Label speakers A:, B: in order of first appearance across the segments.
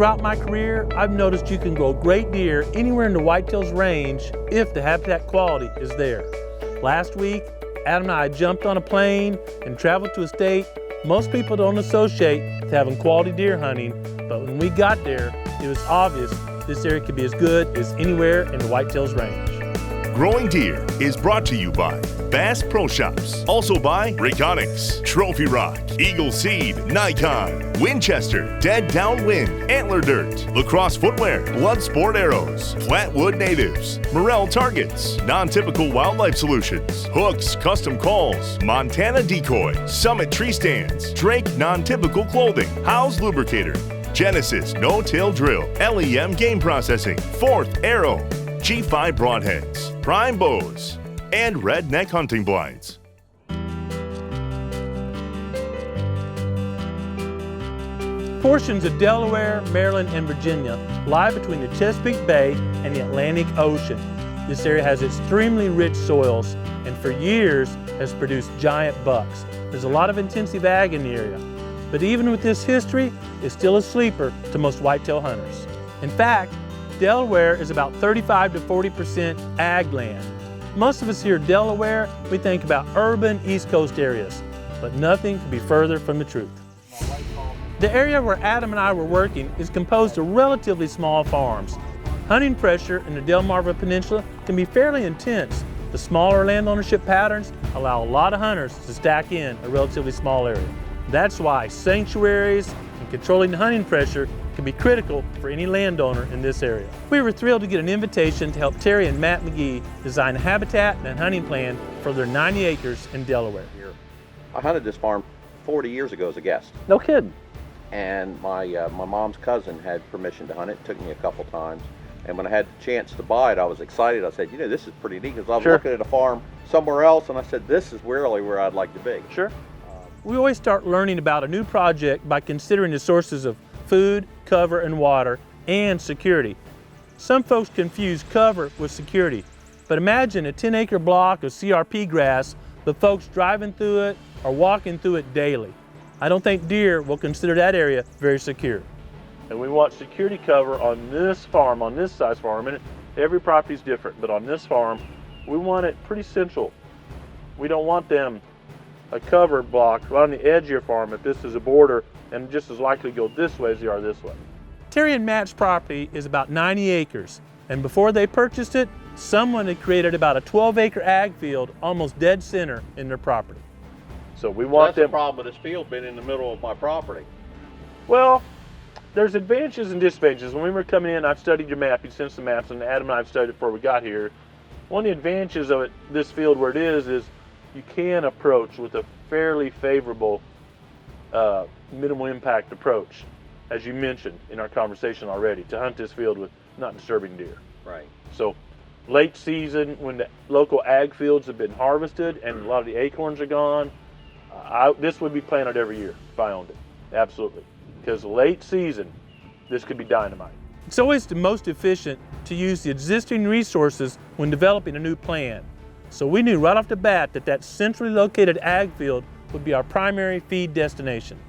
A: Throughout my career, I've noticed you can grow great deer anywhere in the whitetails range if the habitat quality is there. Last week, Adam and I jumped on a plane and traveled to a state most people don't associate with having quality deer hunting, but when we got there, it was obvious this area could be as good as anywhere in the whitetails range.
B: Growing Deer is brought to you by Bass Pro Shops, also by Reconics, Trophy Rock, Eagle Seed, Nikon, Winchester, Dead Downwind, Antler Dirt, Lacrosse Footwear, Blood Sport Arrows, Flatwood Natives, Morel Targets, Non-Typical Wildlife Solutions, Hooks Custom Calls, Montana Decoy, Summit Tree Stands, Drake Non-Typical Clothing, House Lubricator, Genesis No-Till Drill, LEM Game Processing, Fourth Arrow, G5 Broadheads, Prime Bows, and Redneck Hunting Blinds.
A: Portions of Delaware, Maryland, and Virginia lie between the Chesapeake Bay and the Atlantic Ocean. This area has extremely rich soils and for years has produced giant bucks. There's a lot of intensive ag in the area, but even with this history, it's still a sleeper to most whitetail hunters. In fact, Delaware is about 35 to 40% ag land. Most of us hear Delaware, we think about urban East Coast areas, but nothing could be further from the truth. The area where Adam and I were working is composed of relatively small farms. Hunting pressure in the Delmarva Peninsula can be fairly intense. The smaller land ownership patterns allow a lot of hunters to stack in a relatively small area. That's why sanctuaries and controlling the hunting pressure can be critical for any landowner in this area. We were thrilled to get an invitation to help Terry and Matt McGee design a habitat and hunting plan for their 90 acres in Delaware.
C: I hunted this farm 40 years ago as a guest,
A: No kidding.
C: and my mom's cousin had permission to hunt it. It took me a couple times, and when I had the chance to buy it, I was excited. I said, you know, this is pretty neat, because I was
A: Sure.
C: looking at a farm somewhere else, and I said, this is really where I'd like to be.
A: Sure. We always start learning about a new project by considering the sources of food, cover, and water, and security. Some folks confuse cover with security, but imagine a 10-acre block of CRP grass with folks driving through it or walking through it daily. I don't think deer will consider that area very secure. And we want security cover on this farm, on this size farm, and every property is different, but on this farm, we want it pretty central. We don't want them a cover block right on the edge of your farm if this is a border, and just as likely to go this way as they are this way. Terry and Matt's property is about 90 acres, and before they purchased it, someone had created about a 12-acre ag field almost dead center in their property. So we want
C: That's the problem with this field being in the middle of my property.
A: Well, there's advantages and disadvantages. When we were coming in, I've studied your map, you sent some maps, and Adam and I have studied it before we got here. One of the advantages of it, this field where it is you can approach with a fairly favorable minimal impact approach, as you mentioned in our conversation already, to hunt this field with not disturbing deer.
C: Right.
A: So late season, when the local ag fields have been harvested and a lot of the acorns are gone, this would be planted every year if I owned it, absolutely. Because late season, this could be dynamite. It's always the most efficient to use the existing resources when developing a new plan. So we knew right off the bat that that centrally located ag field would be our primary feed destination.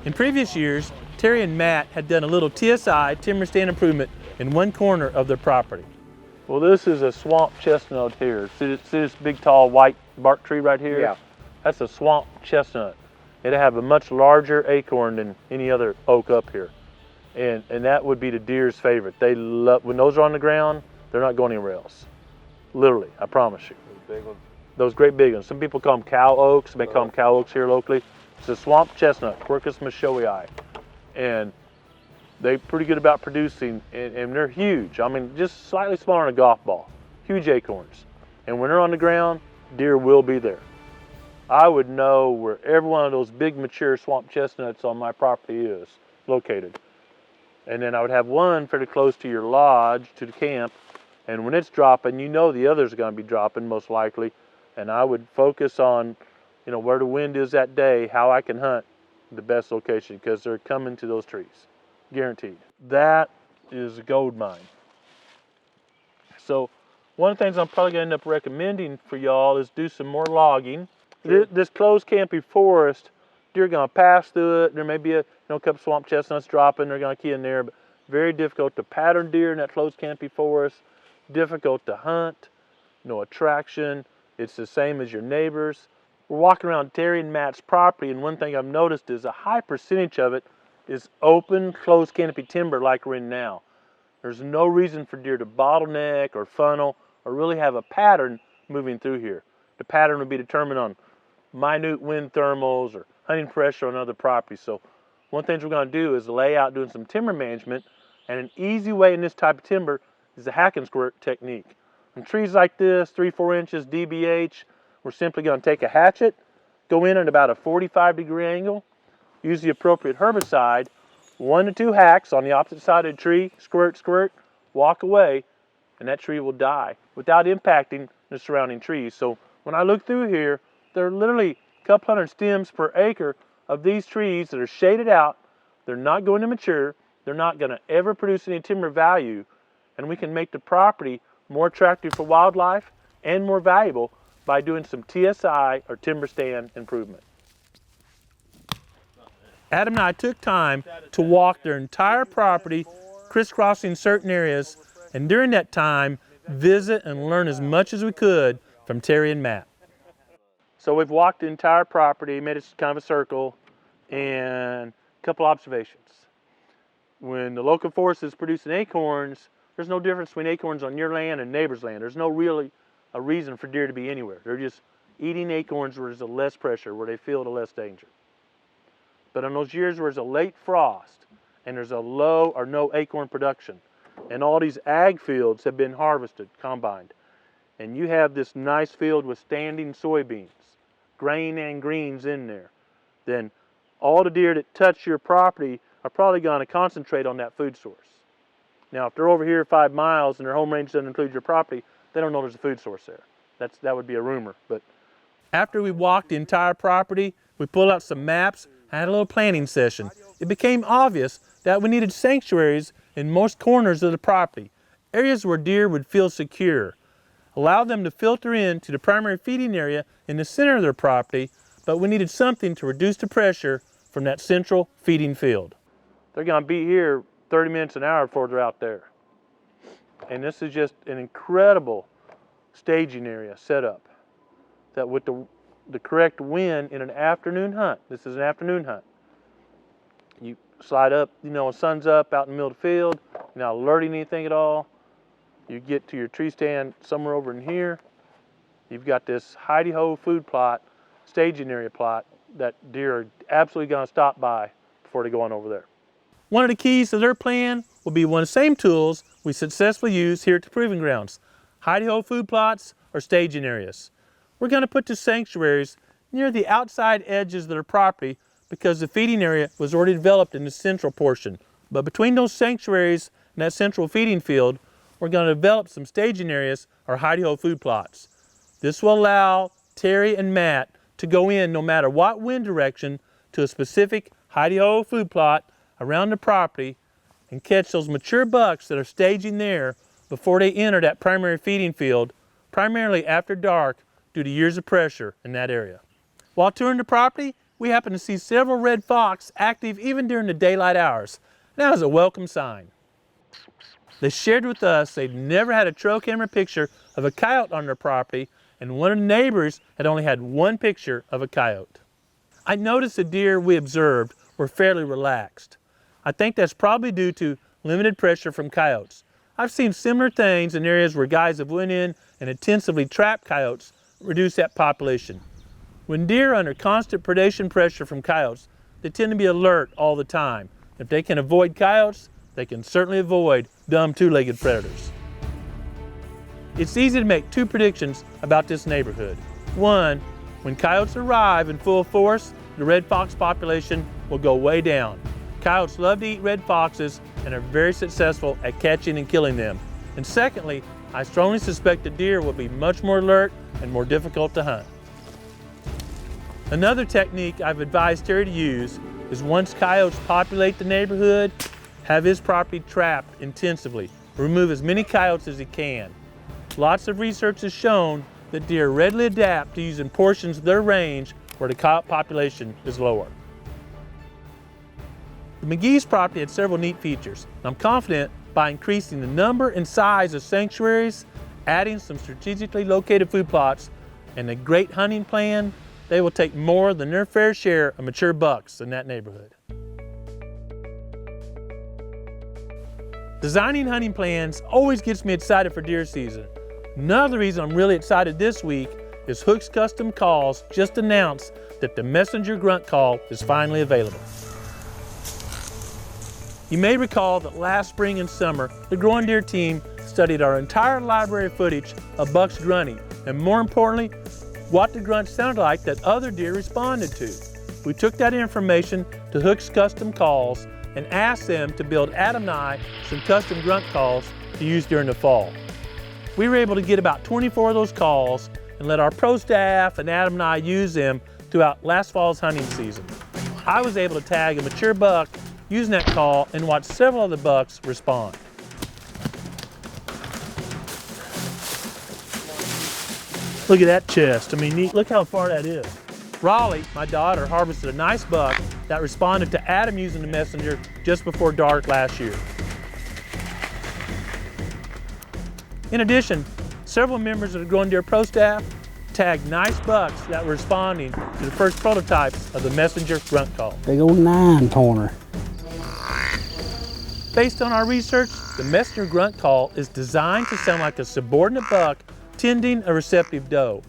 A: In previous years, Terry and Matt had done a little TSI, timber stand improvement, in one corner of their property. Well, this is a swamp chestnut here. See this big tall white bark tree right here?
C: Yeah.
A: That's a swamp chestnut. It'll have a much larger acorn than any other oak up here. And that would be the deer's favorite. They love, when those are on the ground, they're not going anywhere else. Literally, I promise you.
C: Those big ones.
A: Those great big ones. Some people call them cow oaks. They call them cow oaks here locally. It's a swamp chestnut, Quercus moshoii. And they're pretty good about producing, and they're huge. I mean, just slightly smaller than a golf ball. Huge acorns. And when they're on the ground, deer will be there. I would know where every one of those big mature swamp chestnuts on my property is located. And then I would have one fairly close to your lodge, to the camp, and when it's dropping, you know the others are going to be dropping most likely, and I would focus on, you know, where the wind is that day, how I can hunt the best location, because they're coming to those trees, guaranteed. That is a gold mine. So one of the things I'm probably going to end up recommending for y'all is do some more logging. Sure. This closed campy forest, deer are going to pass through it. There may be a a couple swamp chestnuts dropping, they're gonna key in there, but very difficult to pattern deer in that closed canopy forest, difficult to hunt, no attraction. It's the same as your neighbors. We're walking around Terry and Matt's property, and one thing I've noticed is a high percentage of it is open, closed canopy timber like we're in now. There's no reason for deer to bottleneck or funnel or really have a pattern moving through here. The pattern would be determined on minute wind thermals or hunting pressure on other properties. So one thing we're going to do is lay out doing some timber management, and an easy way in this type of timber is the hack and squirt technique. On trees like this, 3-4 inches DBH, we're simply going to take a hatchet, go in at about a 45-degree angle, use the appropriate herbicide, 1 to 2 hacks on the opposite side of the tree, squirt, squirt, walk away, and that tree will die without impacting the surrounding trees. So when I look through here, there are literally a couple hundred stems per acre of these trees that are shaded out. They're not going to mature. They're not going to ever produce any timber value, and we can make the property more attractive for wildlife and more valuable by doing some TSI or timber stand improvement. Adam and I took time to walk their entire property, crisscrossing certain areas, and during that time, visit and learn as much as we could from Terry and Matt. So we've walked the entire property, made it kind of a circle, and a couple observations. When the local forest is producing acorns, there's no difference between acorns on your land and neighbor's land. There's no really a reason for deer to be anywhere. They're just eating acorns where there's a less pressure, where they feel the less danger. But on those years where there's a late frost and there's a low or no acorn production, and all these ag fields have been harvested, combined, and you have this nice field with standing soybeans, grain and greens in there, then all the deer that touch your property are probably going to concentrate on that food source. Now, if they're over here 5 miles and their home range doesn't include your property, they don't know there's a food source there. That would be a rumor. But after we walked the entire property, we pulled out some maps, had a little planning session. It became obvious that we needed sanctuaries in most corners of the property, areas where deer would feel secure, allow them to filter in to the primary feeding area in the center of their property, but we needed something to reduce the pressure from that central feeding field. They're going to be here 30 minutes an hour before they're out there. And this is just an incredible staging area set up that with the correct wind in an afternoon hunt, this is an afternoon hunt, you slide up, when sun's up out in the middle of the field, you're not alerting anything at all. You get to your tree stand somewhere over in here. You've got this hidey-ho food plot, staging area plot that deer are absolutely going to stop by before they go on over there. One of the keys to their plan will be one of the same tools we successfully use here at the Proving Grounds, hidey-ho food plots or staging areas. We're going to put the sanctuaries near the outside edges of their property because the feeding area was already developed in the central portion. But between those sanctuaries and that central feeding field, we're going to develop some staging areas or hidey-ho food plots. This will allow Terry and Matt to go in no matter what wind direction to a specific hidey-ho food plot around the property and catch those mature bucks that are staging there before they enter that primary feeding field, primarily after dark due to years of pressure in that area. While touring the property, we happen to see several red fox active even during the daylight hours. That is a welcome sign. They shared with us they'd never had a trail camera picture of a coyote on their property, and one of the neighbors had only had one picture of a coyote. I noticed the deer we observed were fairly relaxed. I think that's probably due to limited pressure from coyotes. I've seen similar things in areas where guys have went in and intensively trapped coyotes, reduce that population. When deer are under constant predation pressure from coyotes, they tend to be alert all the time. If they can avoid coyotes, they can certainly avoid dumb two-legged predators. It's easy to make 2 predictions about this neighborhood. 1, when coyotes arrive in full force, the red fox population will go way down. Coyotes love to eat red foxes and are very successful at catching and killing them. And secondly, I strongly suspect the deer will be much more alert and more difficult to hunt. Another technique I've advised Terry to use is once coyotes populate the neighborhood, have his property trapped intensively. Remove as many coyotes as he can. Lots of research has shown that deer readily adapt to using portions of their range where the coyote population is lower. The McGee's property had several neat features. I'm confident by increasing the number and size of sanctuaries, adding some strategically located food plots, and a great hunting plan, they will take more than their fair share of mature bucks in that neighborhood. Designing hunting plans always gets me excited for deer season. Another reason I'm really excited this week is Hook's Custom Calls just announced that the messenger grunt call is finally available. You may recall that last spring and summer, the Growing Deer team studied our entire library of footage of bucks grunting, and more importantly, what the grunt sounded like that other deer responded to. We took that information to Hook's Custom Calls and asked them to build Adam and I some custom grunt calls to use during the fall. We were able to get about 24 of those calls and let our pro staff and Adam and I use them throughout last fall's hunting season. I was able to tag a mature buck using that call and watch several other bucks respond. Look at that chest. I mean, look how far that is. Raleigh, my daughter, harvested a nice buck that responded to Adam using the messenger just before dark last year. In addition, several members of the Growing Deer Pro staff tagged nice bucks that were responding to the first prototypes of the messenger grunt call.
D: Big old 9-pointer.
A: Based on our research, the messenger grunt call is designed to sound like a subordinate buck tending a receptive doe.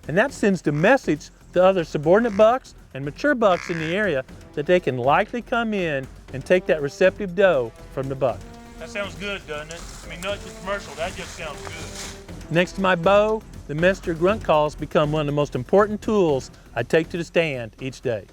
A: And that sends the message to other subordinate bucks and mature bucks in the area that they can likely come in and take that receptive doe from the buck.
E: That sounds good, doesn't it? I mean, not just commercial, that just sounds good.
A: Next to my bow, the messenger grunt calls become one of the most important tools I take to the stand each day.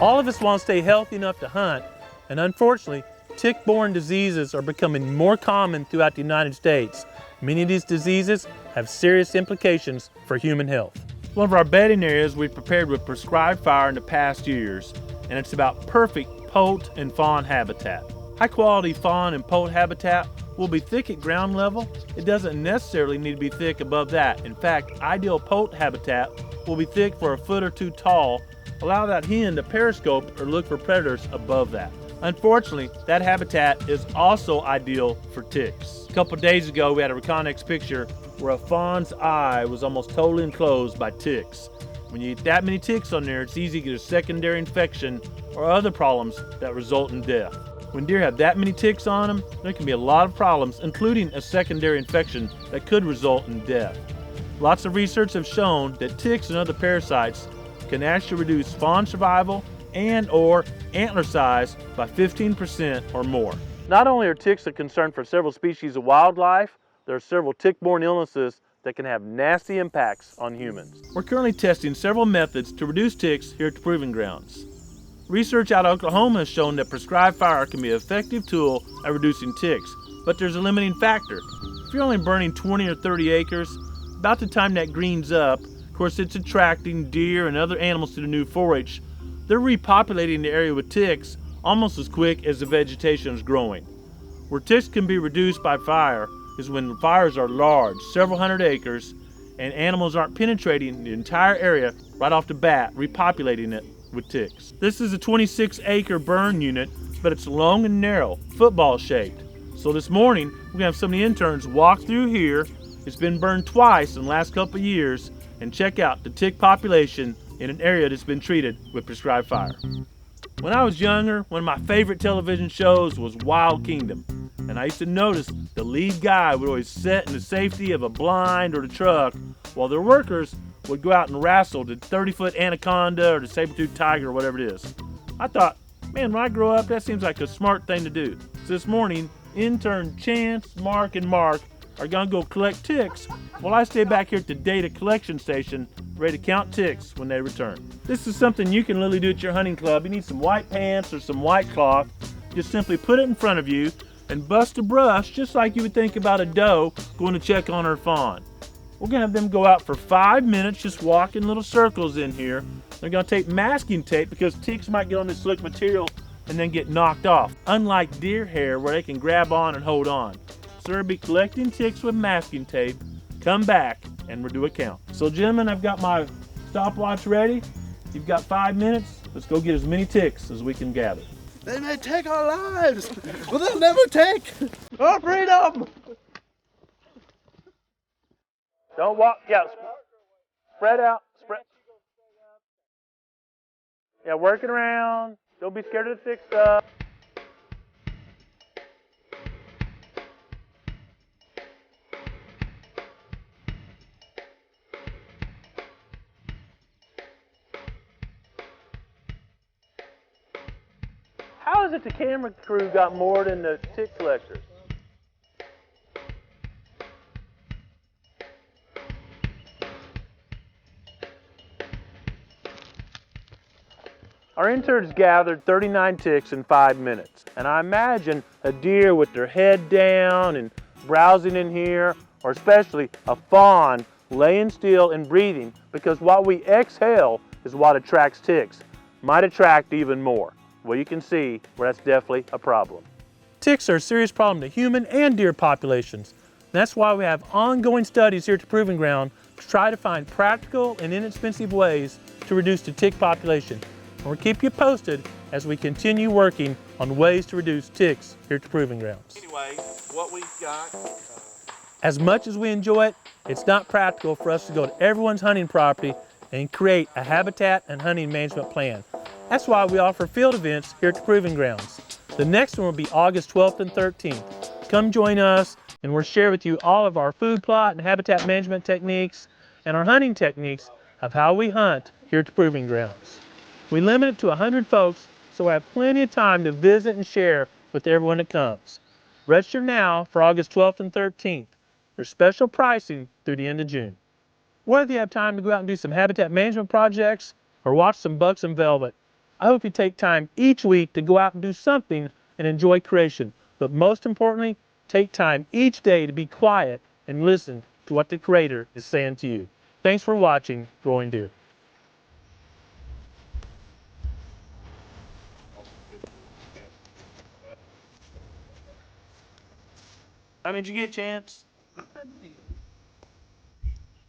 A: All of us want to stay healthy enough to hunt, and unfortunately, tick-borne diseases are becoming more common throughout the United States. Many of these diseases have serious implications for human health.
E: One of our bedding areas we've prepared with prescribed fire in the past years, and it's about perfect poult and fawn habitat. High-quality fawn and poult habitat will be thick at ground level. It doesn't necessarily need to be thick above that. In fact, ideal poult habitat will be thick for a foot or two tall. Allow that hen to periscope or look for predators above that. Unfortunately, that habitat is also ideal for ticks. A couple days ago, we had a Reconnex picture where a fawn's eye was almost totally enclosed by ticks. When you get that many ticks on there, it's easy to get a secondary infection or other problems that result in death. When deer have that many ticks on them, there can be a lot of problems, including a secondary infection that could result in death. Lots of research have shown that ticks and other parasites can actually reduce fawn survival and or antler size by 15% or more.
A: Not only are ticks a concern for several species of wildlife, there are several tick-borne illnesses that can have nasty impacts on humans.
E: We're currently testing several methods to reduce ticks here at the Proving Grounds. Research out of Oklahoma has shown that prescribed fire can be an effective tool at reducing ticks, but there's a limiting factor. If you're only burning 20 or 30 acres, about the time that greens up, of course it's attracting deer and other animals to the new forage. They're repopulating the area with ticks almost as quick as the vegetation is growing. Where ticks can be reduced by fire is when the fires are large, several hundred acres, and animals aren't penetrating the entire area right off the bat, repopulating it with ticks. This is a 26-acre burn unit, but it's long and narrow, football shaped. So this morning, we're gonna have some of the interns walk through here. It's been burned twice in the last couple of years, and check out the tick population in an area that's been treated with prescribed fire. When I was younger, one of my favorite television shows was Wild Kingdom. And I used to notice the lead guy would always sit in the safety of a blind or the truck while their workers would go out and wrestle the 30-foot anaconda or the saber-toothed tiger or whatever it is. I thought, man, when I grow up, that seems like a smart thing to do. So this morning, intern Chance, Mark, and Mark are gonna go collect ticks while I stay back here at the data collection station ready to count ticks when they return. This is something you can literally do at your hunting club. You need some white pants or some white cloth. Just simply put it in front of you and bust a brush just like you would think about a doe going to check on her fawn. We're gonna have them go out for 5 minutes just walking little circles in here. They're gonna take masking tape because ticks might get on this slick material and then get knocked off, unlike deer hair where they can grab on and hold on. So they'll be collecting ticks with masking tape, come back, and we'll do a count. So gentlemen, I've got my Stopwatch ready. You've got 5 minutes. Let's go get as many ticks as we can gather.
D: They may take our lives, but they'll never take our freedom.
E: Don't walk. Yeah, spread out. Spread. Yeah, working around. Don't be scared of the thick stuff. How is it the camera crew got more than the tick collectors? Our interns gathered 39 ticks in 5 minutes, and I imagine a deer with their head down and browsing in here, or especially a fawn laying still and breathing, because what we exhale is what attracts ticks. Might attract even more. Well, you can see where that's definitely a problem. Ticks are a serious problem to human and deer populations. That's why we have ongoing studies here at the Proving Ground to try to find practical and inexpensive ways to reduce the tick population. And we'll keep you posted as we continue working on ways to reduce ticks here at the Proving Grounds.
D: Anyway, what we've got.
E: As much as we enjoy it, it's not practical for us to go to everyone's hunting property and create a habitat and hunting management plan. That's why we offer field events here at the Proving Grounds. The next one will be August 12th and 13th. Come join us and we'll share with you all of our food plot and habitat management techniques and our hunting techniques of how we hunt here at the Proving Grounds. We limit it to 100 folks, so we have plenty of time to visit and share with everyone that comes. Register now for August 12th and 13th. There's special pricing through the end of June. Whether you have time to go out and do some habitat management projects or watch some bucks and velvet, I hope you take time each week to go out and do something and enjoy creation. But most importantly, take time each day to be quiet and listen to what the Creator is saying to you. Thanks for watching Growing Deer. Did you get a chance?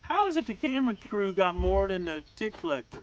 E: How is it the camera crew got more than the tick collector?